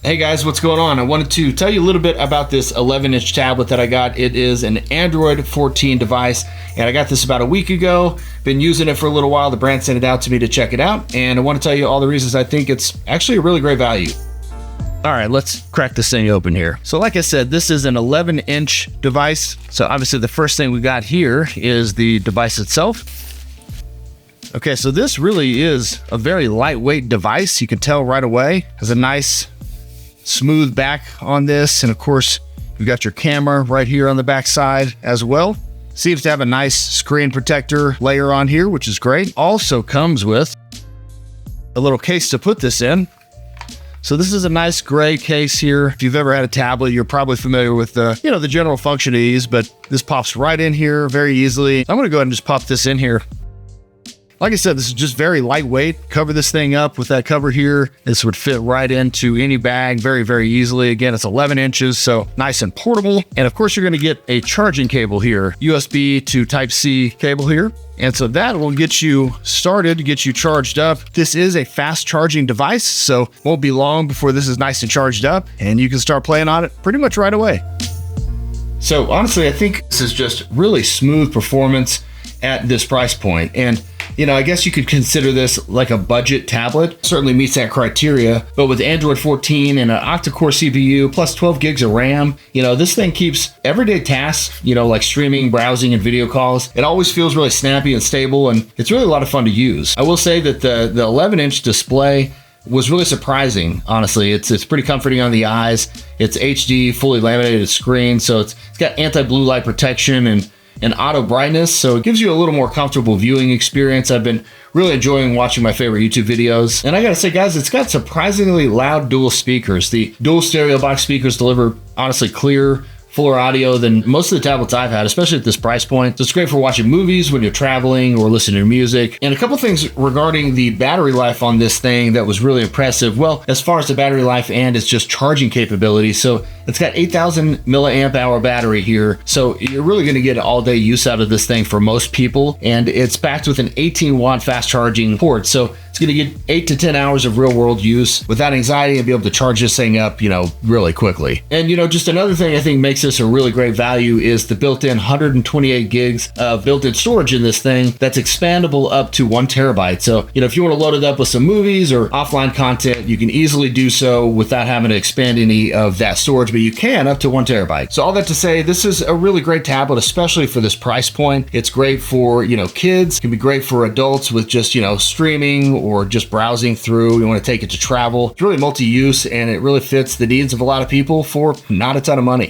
Hey guys, what's going on? I wanted to tell you a little bit about this 11-inch tablet that I got. It is an Android 14 device, and I got this about a week ago. Been using it for a little while. The brand sent it out to me to check it out, and I want to tell you all the reasons I think it's actually a really great value. All right, let's crack this thing open here. So like I said, this is an 11-inch device. So obviously the first thing we got here is the device itself. Okay, so this really is a very lightweight device. You can tell right away. It has a nice smooth back on this, and of course you've got your camera right here on the back side as well. Seems to have a nice screen protector layer on here, which is great. Also comes with a little case to put this in. So this is a nice gray case here. If you've ever had a tablet, you're probably familiar with the general function of these, but this pops right in here very easily. I'm gonna go ahead and just pop this in here. Like I said, this is just very lightweight. Cover this thing up with that cover here. This would fit right into any bag very, very easily. Again, it's 11 inches, so nice and portable. And of course, you're gonna get a charging cable here, USB to Type-C cable here. And so that will get you started, get you charged up. This is a fast charging device, so won't be long before this is nice and charged up, and you can start playing on it pretty much right away. So honestly, I think this is just really smooth performance at this price point. And I guess you could consider this like a budget tablet. Certainly meets that criteria, but with Android 14 and an octa-core CPU plus 12 gigs of RAM, this thing keeps everyday tasks, like streaming, browsing, and video calls. It always feels really snappy and stable, and it's really a lot of fun to use. I will say that the 11-inch display was really surprising, honestly. It's pretty comforting on the eyes. It's HD, fully laminated screen, so it's got anti-blue light protection and auto brightness, so it gives you a little more comfortable viewing experience. I've been really enjoying watching my favorite YouTube videos. And I gotta say, guys, it's got surprisingly loud dual speakers. The dual stereo box speakers deliver, honestly, clear, fuller audio than most of the tablets I've had, especially at this price point. So it's great for watching movies when you're traveling or listening to music. And a couple things regarding the battery life on this thing that was really impressive. Well, as far as the battery life and its just charging capability, so it's got 8,000 milliamp hour battery here. So you're really gonna get all day use out of this thing for most people. And it's backed with an 18-watt fast charging port. So it's gonna get 8 to 10 hours of real world use without anxiety and be able to charge this thing up, really quickly. And just another thing I think makes this a really great value is the built-in 128 gigs of built-in storage in this thing that's expandable up to 1 terabyte. So, if you wanna load it up with some movies or offline content, you can easily do so without having to expand any of that storage, but you can up to 1 terabyte. So all that to say, this is a really great tablet, especially for this price point. It's great for, kids. It can be great for adults with just, streaming or just browsing through. You want to take it to travel. It's really multi-use, and it really fits the needs of a lot of people for not a ton of money.